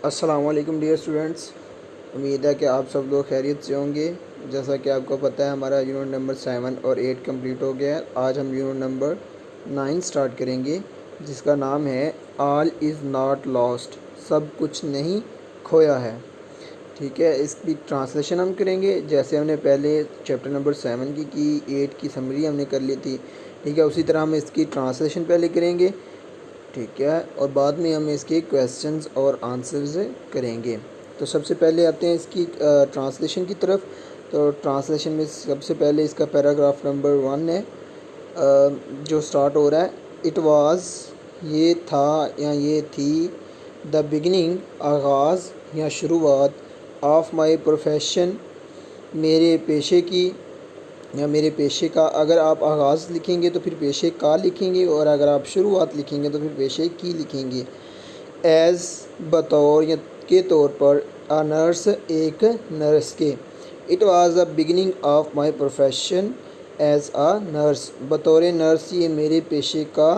السلام علیکم dear students, امید ہے کہ آپ سب لوگ خیریت سے ہوں گے۔ جیسا کہ آپ کو پتہ ہے ہمارا یونٹ نمبر 7 اور 8 کمپلیٹ ہو گیا ہے۔ آج ہم یونٹ نمبر 9 سٹارٹ کریں گے، جس کا نام ہے آل از ناٹ لاسٹ، سب کچھ نہیں کھویا ہے۔ ٹھیک ہے، اس کی ٹرانسلیشن ہم کریں گے جیسے ہم نے پہلے چیپٹر نمبر 7 کی 8 کی سمری ہم نے کر لی تھی۔ ٹھیک ہے، اسی طرح ہم اس کی ٹرانسلیشن پہلے کریں گے، ٹھیک ہے، اور بعد میں ہم اس کے کویسچنز اور آنسرز کریں گے۔ تو سب سے پہلے آتے ہیں اس کی ٹرانسلیشن کی طرف۔ تو ٹرانسلیشن میں سب سے پہلے اس کا پیراگراف نمبر 1 ہے جو سٹارٹ ہو رہا ہے اٹ واز، یہ تھا یا یہ تھی، دا بگننگ، آغاز یا شروعات، آف مائی پروفیشن، میرے پیشے کی یا میرے پیشے کا۔ اگر آپ آغاز لکھیں گے تو پھر پیشے کا لکھیں گے، اور اگر آپ شروعات لکھیں گے تو پھر پیشے کی لکھیں گے۔ ایز، بطور یا کے طور پر، آ نرس، ایک نرس کے۔ It was the beginning of my profession as a nurse, بطور نرس یہ میرے پیشے کا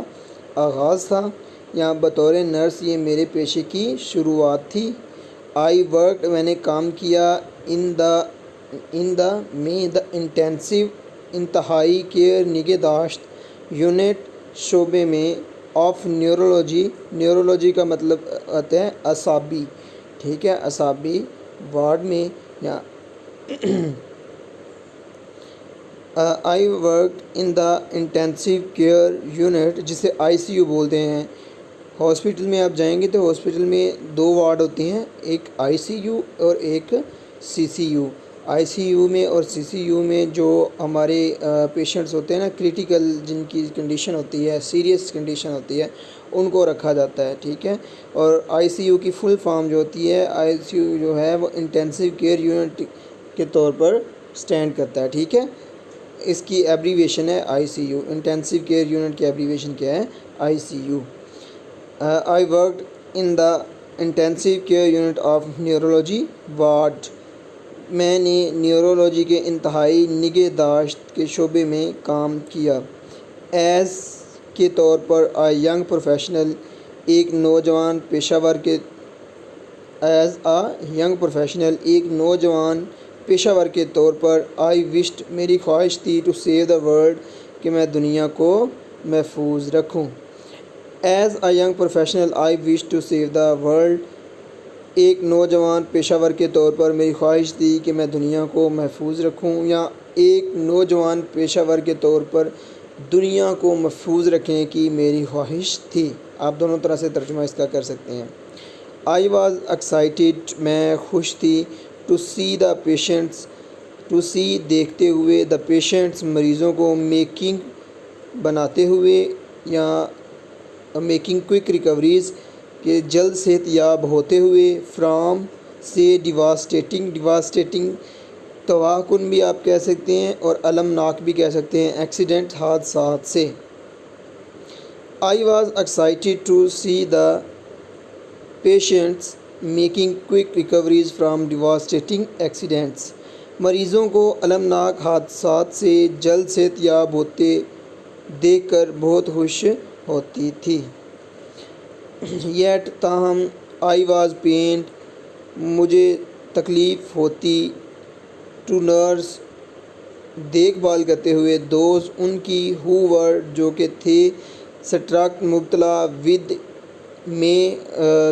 آغاز تھا، یا بطور نرس یہ میرے پیشے کی شروعات تھی۔ آئی ورکڈ، میں نے کام کیا، ان دا میں، دا انٹینسو، انتہائی، کیئر، نگہداشت، یونٹ، شعبے میں، آف نیورولوجی، نیورولوجی کا مطلب آتا ہے اعصابی، ٹھیک ہے، اعصابی وارڈ میں، یا آئی worked in the intensive care unit, جسے آئی سی یو بولتے ہیں۔ ہاسپٹل میں آپ جائیں گے تو ہاسپٹل میں 2 وارڈ ہوتے ہیں، ایک آئی سی یو اور ایک سی سی یو۔ آئی سی یو میں اور سی سی یو میں جو ہمارے پیشنٹس ہوتے ہیں نا، کریٹیکل، جن کی کنڈیشن ہوتی ہے، سیریس کنڈیشن ہوتی ہے، ان کو رکھا جاتا ہے، ٹھیک ہے۔ اور آئی سی یو کی فل فارم جو ہوتی ہے، آئی سی یو جو ہے وہ انٹینسو کیئر یونٹ کے طور پر سٹینڈ کرتا ہے، ٹھیک ہے۔ اس کی ایبریویشن ہے I C U, intensive care unit کی ایبریویشن کیا ہے؟ I C U. I worked in the intensive care unit of neurology ward, میں نے نیورولوجی کے انتہائی نگہداشت کے شعبے میں کام کیا۔ ایز، کے طور پر، آ ینگ پروفیشنل، ایک نوجوان پیشہ ور کے، ایز آ ینگ پروفیشنل، ایک نوجوان پیشہ ور کے طور پر، آئی وشڈ، میری خواہش تھی، ٹو سیو دا ورلڈ، کہ میں دنیا کو محفوظ رکھوں۔ As a young professional I wish to save the world, ایک نوجوان پیشہ ور کے طور پر میری خواہش تھی کہ میں دنیا کو محفوظ رکھوں، یا ایک نوجوان پیشہ ور کے طور پر دنیا کو محفوظ رکھنے کی میری خواہش تھی۔ آپ دونوں طرح سے ترجمہ اس کا کر سکتے ہیں۔ آئی واز ایکسائٹیڈ، میں خوش تھی، to see the patients, to see دیکھتے ہوئے، دا پیشنٹس مریضوں کو، میکنگ بناتے ہوئے، یا میکنگ کوئک ریکوریز کہ جلد صحت یاب ہوتے ہوئے، فرام سے، ڈیواسٹیٹنگ، ڈیواسٹیٹنگ تباہ کن بھی آپ کہہ سکتے ہیں، اور المناک بھی کہہ سکتے ہیں، ایکسیڈنٹ، حادثات سے۔ I was excited to see the patients making quick recoveries from devastating accidents, مریضوں کو المناک حادثات سے جلد صحت یاب ہوتے دیکھ کر بہت خوش ہوتی تھی۔ یٹ، تاہم، آئی واز پینڈ، مجھے تکلیف ہوتی، ٹو نرس، دیکھ بھال کرتے ہوئے، دوز، ان کی، ہو ور، جو کہ تھے، سٹرک، مبتلا، ود، میں،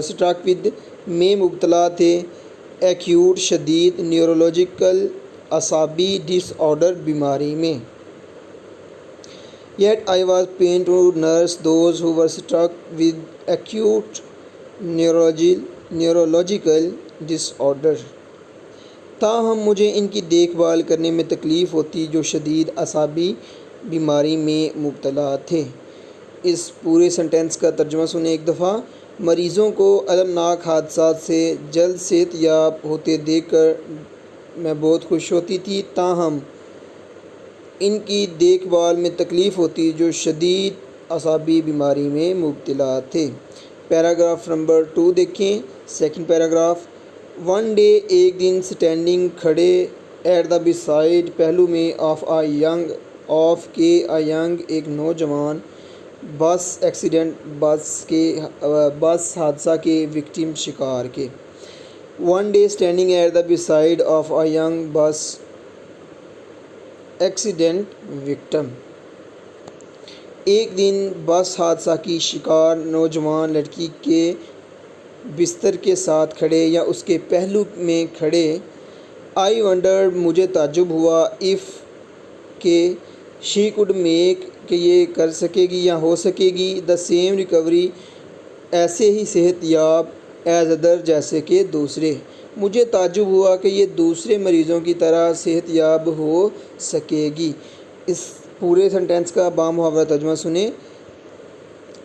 سٹرک ود، میں مبتلا تھے، ایکیوٹ، شدید، نیورولوجیکل، اعصابی، ڈس آرڈر، بیماری میں۔ Yet I was pained to nurse those who were struck with acute neurological disorder. تاہم مجھے ان کی دیکھ بھال کرنے میں تکلیف ہوتی جو شدید اعصابی بیماری میں مبتلا تھے۔ اس پورے سنٹینس کا ترجمہ سنیں ایک دفعہ۔ مریضوں کو المناک حادثات سے جلد صحت یاب ہوتے دیکھ کر میں بہت خوش ہوتی تھی، تاہم ان کی دیکھ بھال میں تکلیف ہوتی جو شدید اعصابی بیماری میں مبتلا تھے۔ پیراگراف نمبر 2 دیکھیں، سیکنڈ پیراگراف۔ ون ڈے، ایک دن، سٹینڈنگ، کھڑے، ایٹ دا بسائڈ، پہلو میں، آف آ ینگ، آف کے، آ ینگ، ایک نوجوان، بس ایکسیڈنٹ، بس حادثہ کے وکٹم شکار کے. One day standing at the beside of a young bus accident victim. ایک دن بس حادثہ کی شکار نوجوان لڑکی کے بستر کے ساتھ کھڑے یا اس کے پہلو میں کھڑے. I wondered، مجھے تعجب ہوا، if کہ she could make، کہ یہ کر سکے گی یا ہو سکے گی، the same recovery، ایسے ہی صحت یاب، as other، جیسے کہ دوسرے. مجھے تعجب ہوا کہ یہ دوسرے مریضوں کی طرح صحت یاب ہو سکے گی. اس پورے سنٹینس کا بامحاورہ ترجمہ سنیں.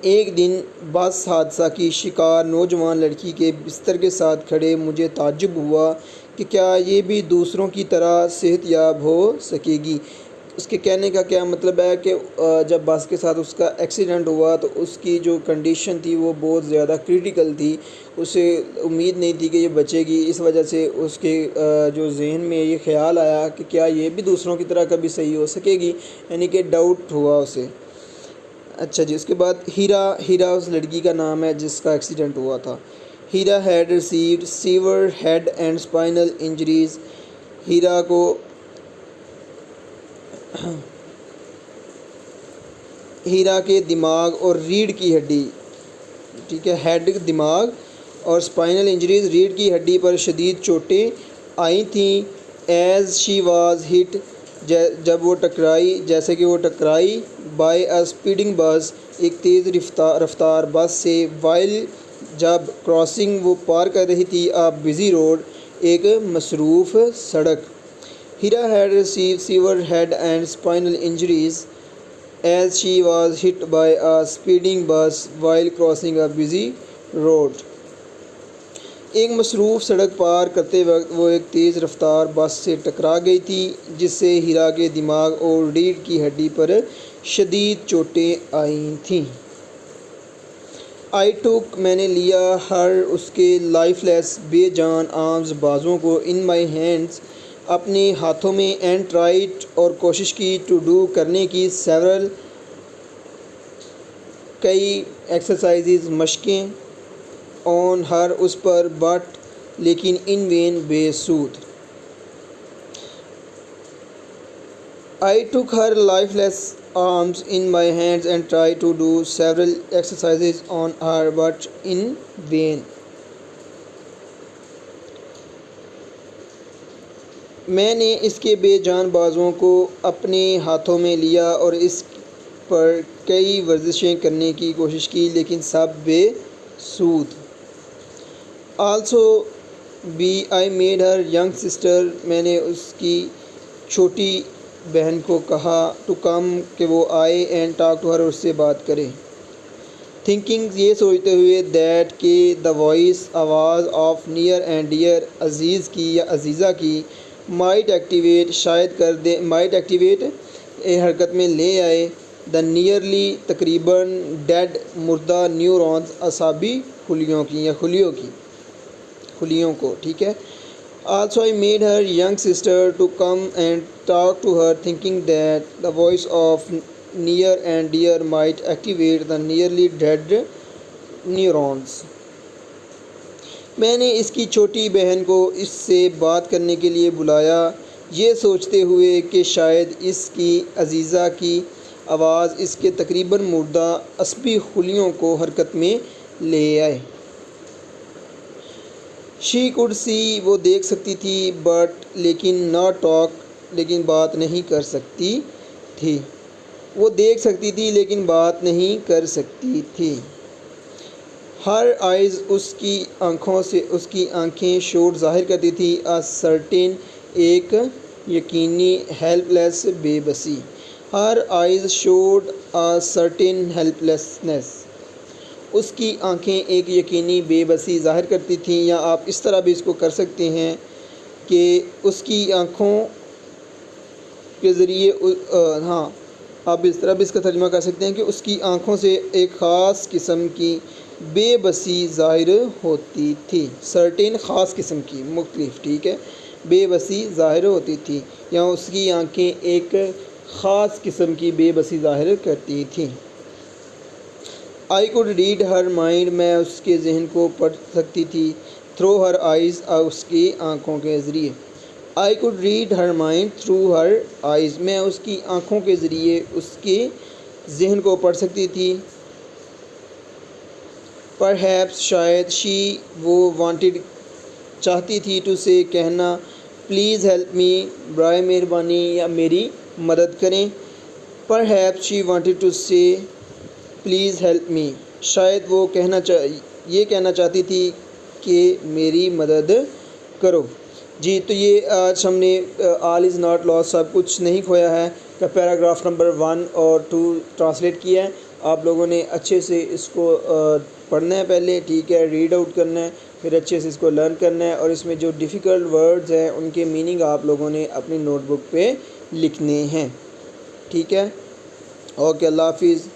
ایک دن بس حادثہ کی شکار نوجوان لڑکی کے بستر کے ساتھ کھڑے، مجھے تعجب ہوا کہ کیا یہ بھی دوسروں کی طرح صحت یاب ہو سکے گی. اس کے کہنے کا کیا مطلب ہے کہ جب بس کے ساتھ اس کا ایکسیڈنٹ ہوا تو اس کی جو کنڈیشن تھی وہ بہت زیادہ کریٹیکل تھی، اسے امید نہیں تھی کہ یہ بچے گی. اس وجہ سے اس کے جو ذہن میں یہ خیال آیا کہ کیا یہ بھی دوسروں کی طرح کبھی صحیح ہو سکے گی، یعنی کہ ڈاؤٹ ہوا اسے. اچھا جی، اس کے بعد ہیرا اس لڑکی کا نام ہے جس کا ایکسیڈنٹ ہوا تھا. Hira had received severe head and spinal injuries. Hira کے دماغ اور ریڑھ کی ہڈی، ٹھیک ہے، ہیڈ دماغ اور اسپائنل انجریز، ریڑھ کی ہڈی پر شدید چوٹیں آئی تھیں. ایز شی واز ہٹ، جب وہ ٹکرائی، جیسے کہ وہ ٹکرائی. بائی اے اسپیڈنگ بس، ایک تیز رفتار بس سے. وائل، جب کراسنگ، وہ پار کر رہی تھی. اے بزی روڈ، ایک مصروف سڑک. Hira had received severe head and spinal injuries as she was hit by a speeding bus while crossing a busy road. ایک مصروف سڑک پار کرتے وقت وہ ایک تیز رفتار بس سے ٹکرا گئی تھی جس سے ہیرا کے دماغ اور ریڑھ کی ہڈی پر شدید چوٹیں آئی تھیں. آئی ٹوک، میں نے لیا. ہر، اس کے. لائف لیس، بے جان. آرمز، بازوؤں کو. ان مائی ہینڈز، اپنے ہاتھوں میں. اینڈ ٹرائیڈ، اور کوشش کی. ٹو ڈو، کرنے کی. سیورل، کئی. ایکسرسائزز، مشقیں. آن ہر، اس پر. بٹ، لیکن. ان وین، بے سود. I took her lifeless arms in my hands and tried to do several exercises on her, but in vain. میں نے اس کے بے جان بازوؤں کو اپنے ہاتھوں میں لیا اور اس پر کئی ورزشیں کرنے کی کوشش کی، لیکن سب بے سود. Also بھی I made her young sister، میں نے اس کی چھوٹی بہن کو کہا. ٹو کم، کہ وہ آئے. اینڈ ٹاک ٹو ہر، اور اس سے بات کرے. تھنکنگ، یہ سوچتے ہوئے. دیٹ، کہ. دا وائس، آواز. آف نیئر اینڈ ڈیئر، عزیز کی یا عزیزہ کی. مائٹ ایکٹیویٹ، شاید کر دے. مائٹ ایکٹیویٹ، حرکت میں لے آئے. دا نیئرلی، تقریباً. ڈیڈ، مردہ. نیورونز، اعصابی خلیوں کی یا خلیوں کو، ٹھیک ہے. Also I made her young sister to come and talk to her, thinking that the voice of near and dear might activate the nearly dead neurons. میں نے اس کی چھوٹی بہن کو اس سے بات کرنے کے لیے بلایا، یہ سوچتے ہوئے کہ شاید اس کی عزیزہ کی آواز اس کے تقریباً مردہ عصبی خلیوں کو حرکت میں لے آئے. شی کوڈ سی، وہ دیکھ سکتی تھی. بٹ، لیکن. ناٹ ٹاک، لیکن بات نہیں کر سکتی تھی. وہ دیکھ سکتی تھی لیکن بات نہیں کر سکتی تھی. ہر آئیز، اس کی آنکھوں سے. اس کی آنکھیں. شوڈ، ظاہر کرتی تھی. اے سرٹین، ایک یقینی. ہیلپ لیس، بے بسی. Her eyes showed a certain helplessness, اس کی آنکھیں ایک یقینی بے بسی ظاہر کرتی تھیں. یا آپ اس طرح بھی اس کو کر سکتے ہیں کہ اس کی آنکھوں کے ذریعے آپ اس طرح بھی اس کا ترجمہ کر سکتے ہیں کہ اس کی آنکھوں سے ایک خاص قسم کی بے بسی ظاہر ہوتی تھی. سرٹین، خاص قسم کی، مختلف، ٹھیک ہے. بے بسی ظاہر ہوتی تھی، یا اس کی آنکھیں ایک خاص قسم کی بے بسی ظاہر کرتی تھیں. I could read her mind, میں اس کے ذہن کو پڑھ سکتی تھی، تھرو ہر آئیز، اس کی آنکھوں کے ذریعے۔ I could read her mind through her eyes, میں اس کی آنکھوں کے ذریعے اس کے ذہن کو پڑھ سکتی تھی۔ پرہیپس شاید، شی وہ وانٹڈ چاہتی تھی، ٹو سے کہنا، پلیز ہیلپ می برائے مہربانی یا میری مدد کریں۔ پرہیپس شی وانٹڈ ٹو سے پلیز ہیلپ می، شاید وہ یہ کہنا چاہتی تھی کہ میری مدد کرو۔ جی تو یہ آج ہم نے آل از ناٹ لاس، سب کچھ نہیں کھویا ہے کا پیراگراف نمبر 1 اور 2 ٹرانسلیٹ کیا ہے۔ آپ لوگوں نے اچھے سے اس کو پڑھنا ہے پہلے، ٹھیک ہے، ریڈ آؤٹ کرنا ہے، پھر اچھے سے اس کو لرن کرنا ہے، اور اس میں جو ڈیفیکلٹ ورڈز ہیں ان کے میننگ آپ لوگوں نے اپنی نوٹ بک پہ لکھنے ہیں، ٹھیک ہے۔ اوکے، اللہ حافظ۔